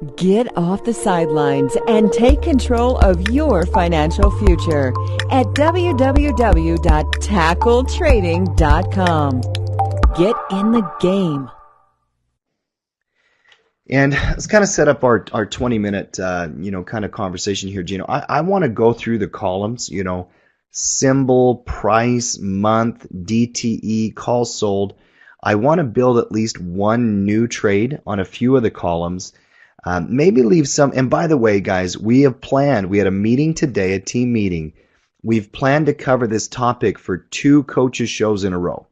Get off the sidelines and take control of your financial future at www.tackletrading.com. Get in the game. And let's kind of set up our 20-minute, kind of conversation here, Gino. I want to go through the columns, symbol, price, month, DTE, call sold. I want to build at least one new trade on a few of the columns. Maybe leave some. And by the way, guys, we had a meeting today, a team meeting. We've planned to cover this topic for 2 coaches shows in a row.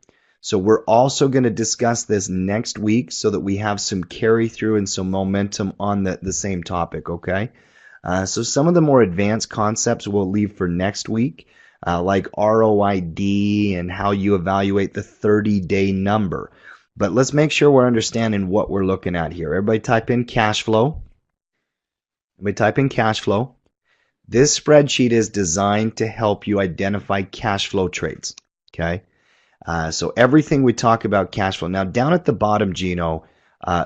So we're also going to discuss this next week so that we have some carry through and some momentum on the same topic, okay? So some of the more advanced concepts we'll leave for next week, like ROID and how you evaluate the 30-day number. But let's make sure we're understanding what we're looking at here. Everybody type in cash flow. This spreadsheet is designed to help you identify cash flow trades, okay? So everything we talk about cash flow. Now down at the bottom, Gino,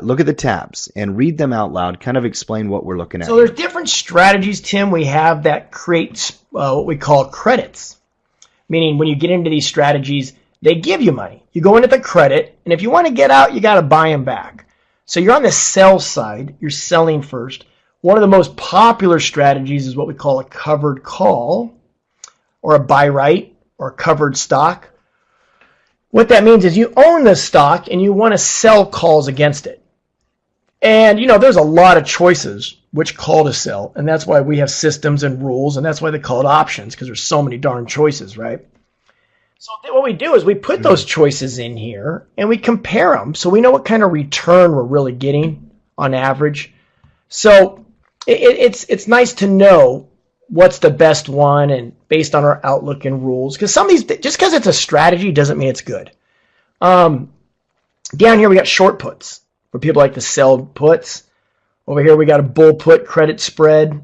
look at the tabs and read them out loud. Kind of explain what we're looking at. So there's different strategies, Tim, we have that create what we call credits. Meaning when you get into these strategies, they give you money. You go into the credit, and if you want to get out, you got to buy them back. So you're on the sell side. You're selling first. One of the most popular strategies is what we call a covered call or a buy right or a covered stock. What that means is you own the stock and you want to sell calls against it. And, there's a lot of choices which call to sell. And that's why we have systems and rules. And that's why they call it options, because there's so many darn choices, right? So what we do is we put those choices in here and we compare them so we know what kind of return we're really getting on average. So it's nice to know what's the best one and based on our outlook and rules. Because some of these, just because it's a strategy doesn't mean it's good. Down here we got short puts where people like to sell puts. Over here we got a bull put credit spread.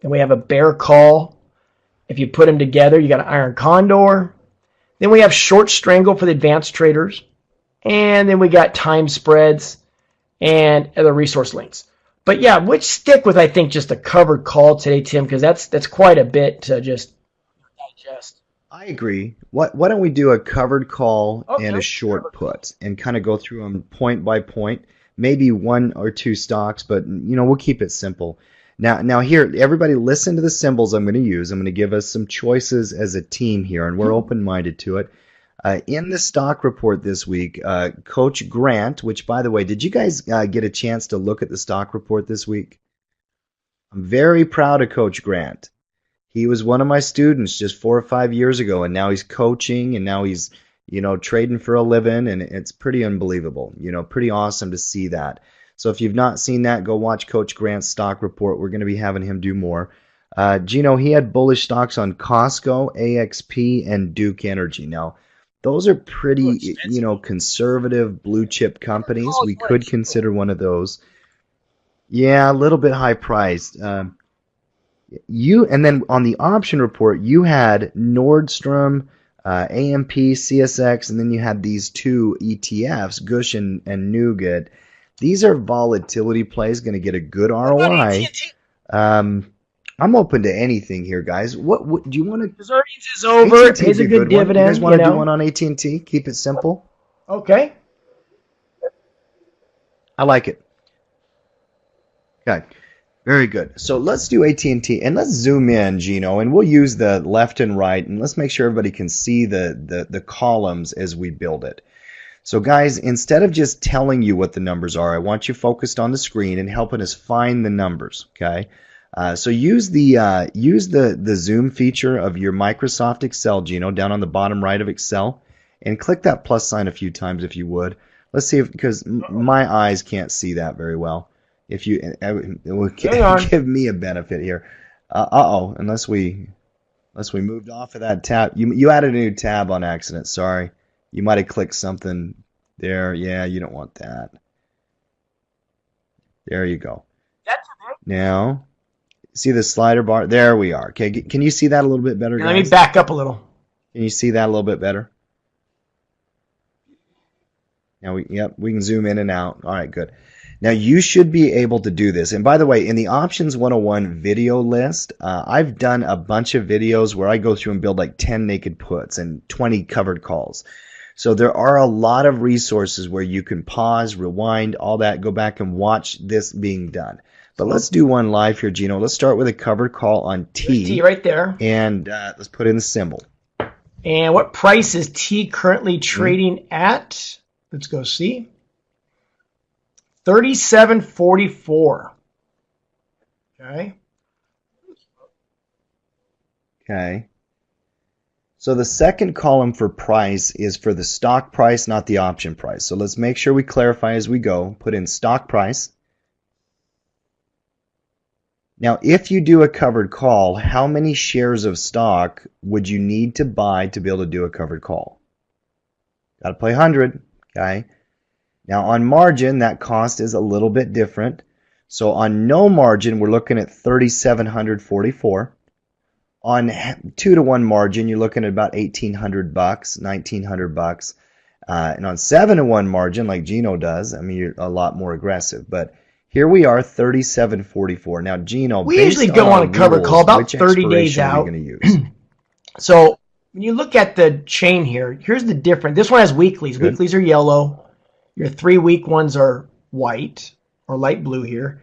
Then we have a bear call. If you put them together, you got an Iron Condor. Then we have short strangle for the advanced traders. And then we got time spreads and other resource links. But yeah, which stick with, I think, just a covered call today, Tim, because that's quite a bit to just digest. I agree. Why don't we do a covered call and a short put and kind of go through them point by point, maybe 1 or 2 stocks, but we'll keep it simple. Now here, everybody listen to the symbols I'm going to use. I'm going to give us some choices as a team here, and we're open-minded to it. In the stock report this week, Coach Grant, which, by the way, did you guys get a chance to look at the stock report this week? I'm very proud of Coach Grant. He was one of my students just 4 or 5 years ago, and now he's coaching, and now he's, trading for a living, and it's pretty unbelievable. Pretty awesome to see that. So if you've not seen that, go watch Coach Grant's stock report. We're going to be having him do more. Gino, he had bullish stocks on Costco, AXP, and Duke Energy. Now, those are pretty, conservative blue chip companies. We could consider one of those. Yeah, a little bit high priced. And then on the option report, you had Nordstrom, AMP, CSX, and then you had these 2 ETFs, Gush and Nougat. These are volatility plays, going to get a good ROI. I'm open to anything here, guys. What do you want to? His earnings is over. It pays a good dividend. You guys want to do one on AT&T? Keep it simple. Okay. I like it. Okay. Very good. So let's do AT&T, and let's zoom in, Gino, and we'll use the left and right, and let's make sure everybody can see the columns as we build it. So guys, instead of just telling you what the numbers are, I want you focused on the screen and helping us find the numbers, okay? So use the zoom feature of your Microsoft Excel, Gino, down on the bottom right of Excel, and click that plus sign a few times if you would. Let's see if, because my eyes can't see that very well. If you, it will give me a benefit here. Unless we moved off of that tab. You added a new tab on accident. Sorry. You might have clicked something there. Yeah, you don't want that. There you go. That's okay. Now, see the slider bar? There we are. Okay, can you see that a little bit better, guys? Let me back up a little. Can you see that a little bit better? Now we can zoom in and out. All right, good. Now you should be able to do this. And by the way, in the Options 101 video list, I've done a bunch of videos where I go through and build like 10 naked puts and 20 covered calls. So there are a lot of resources where you can pause, rewind, all that, go back and watch this being done. But let's do one live here, Gino. Let's start with a covered call on T. T right there. And let's put in the symbol. And what price is T currently trading at? Let's go see. 37.44. Okay. Okay. So the second column for price is for the stock price, not the option price. So let's make sure we clarify as we go. Put in stock price. Now, if you do a covered call, how many shares of stock would you need to buy to be able to do a covered call? Got to play 100. Okay. Now on margin, that cost is a little bit different. So on no margin, we're looking at 3,744. On 2-to-1 margin, you're looking at about $1,800, $1,900. And on 7-to-1 margin, like Gino does, I mean, you're a lot more aggressive. But here we are, 3,744. Now, Gino, we usually go on a covered call about 30 days out. Going to use? So when you look at the chain here, here's the difference. This one has weeklies. Good. Weeklies are yellow. Your 3-week ones are white or light blue here.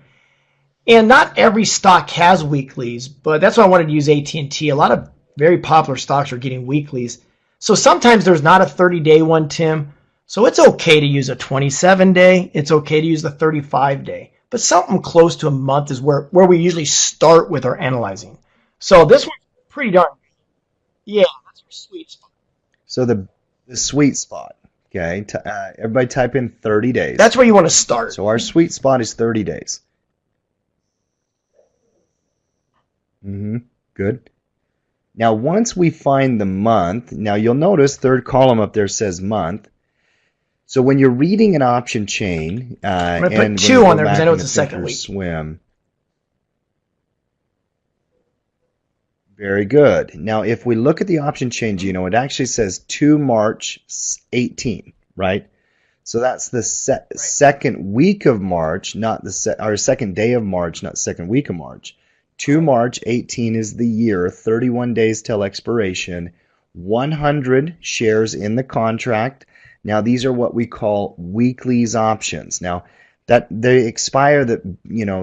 And not every stock has weeklies, but that's why I wanted to use AT&T. A lot of very popular stocks are getting weeklies. So sometimes there's not a 30-day one, Tim. So it's okay to use a 27-day. It's okay to use the 35-day. But something close to a month is where we usually start with our analyzing. So this one's pretty darn good. Yeah, that's your sweet spot. So the sweet spot. Okay, everybody type in 30 days. That's where you want to start. So our sweet spot is 30 days. Good. Now, once we find the month, now you'll notice third column up there says month. So when you're reading an option chain, I'm going to put 2 on there because I know it's the second week. Swim. Very good. Now, if we look at the option chain, Gino, it actually says 2 March 18, right? So that's the second week of March, not or second day of March, not second week of March. 2 March 18 is the year, 31 days till expiration, 100 shares in the contract. Now, these are what we call weeklies options. Now, that they expire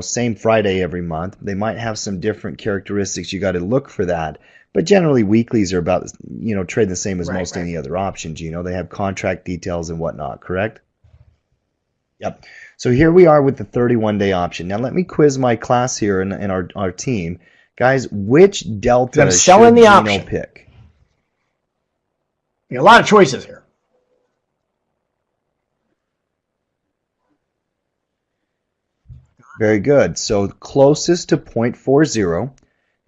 same Friday every month. They might have some different characteristics. You got to look for that. But generally, weeklies are about, trade the same as most any other options. They have contract details and whatnot, correct? Yep. So here we are with the 31-day option. Now let me quiz my class here and our team. Guys, which delta should Gino pick? A lot of choices here. Very good. So closest to 0.40,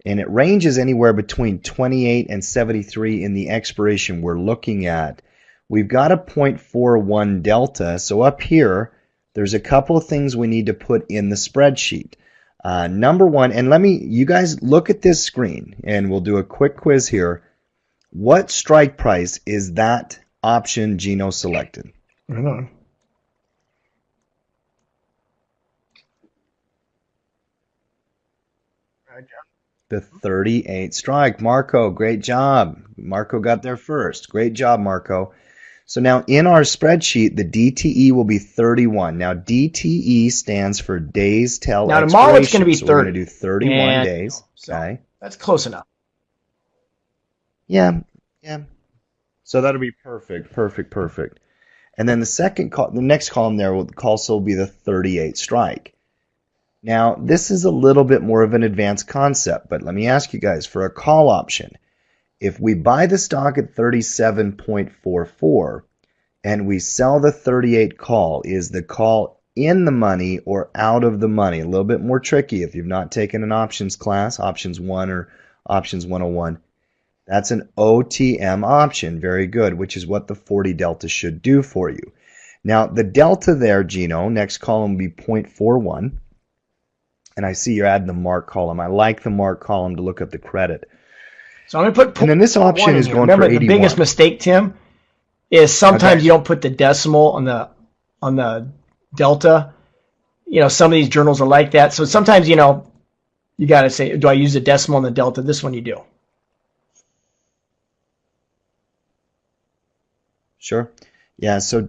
and it ranges anywhere between 28 and 73 in the expiration we're looking at. We've got a 0.41 delta. So up here, there's a couple of things we need to put in the spreadsheet. Number one, and you guys look at this screen, and we'll do a quick quiz here. What strike price is that option Gino selected? Hang on. The 38 strike. Marco, great job. Marco got there first. Great job, Marco. So now in our spreadsheet, the DTE will be 31. Now DTE stands for days till now expiration. Tomorrow it's going to be 30. So we're going to do 31 days. Okay. That's close enough. Yeah. So that'll be perfect. And then the next column there will also be the 38 strike. Now, this is a little bit more of an advanced concept, but let me ask you guys, for a call option, if we buy the stock at 37.44 and we sell the 38 call, is the call in the money or out of the money? A little bit more tricky if you've not taken an options class, options 1 or options 101. That's an OTM option, very good, which is what the 40 delta should do for you. Now, the delta there, Gino, next column will be 0.41. And I see you're adding the mark column. I like the mark column to look up the credit. So I'm going to put. And then this option is going Remember, for 81. the biggest mistake, Tim, is sometimes you don't put the decimal on the on the delta. Some of these journals are like that. So sometimes, you got to say, do I use a decimal in the delta? This one you do. Sure. Yeah, so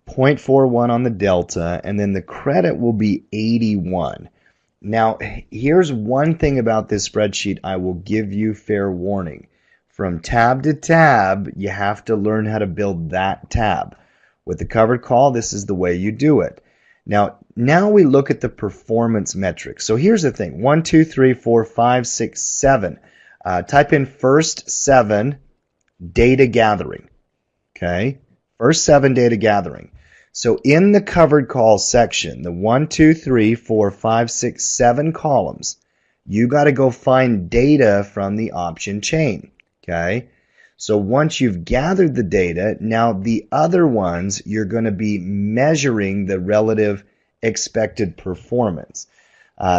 0.41 on the delta, and then the credit will be 81. Now, here's one thing about this spreadsheet I will give you fair warning. From tab to tab, you have to learn how to build that tab. With the covered call, this is the way you do it. Now we look at the performance metrics. So here's the thing. 1, 2, 3, 4, 5, 6, 7. Type in first 7 data gathering. Okay? First 7 data gathering. So in the covered call section, the 1, 2, 3, 4, 5, 6, 7 columns, you got to go find data from the option chain. Okay? So once you've gathered the data, now the other ones, you're going to be measuring the relative expected performance.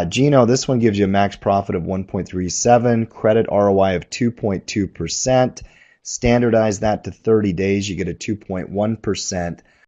Gino, this one gives you a max profit of 1.37, credit ROI of 2.2%. Standardize that to 30 days, you get a 2.1%.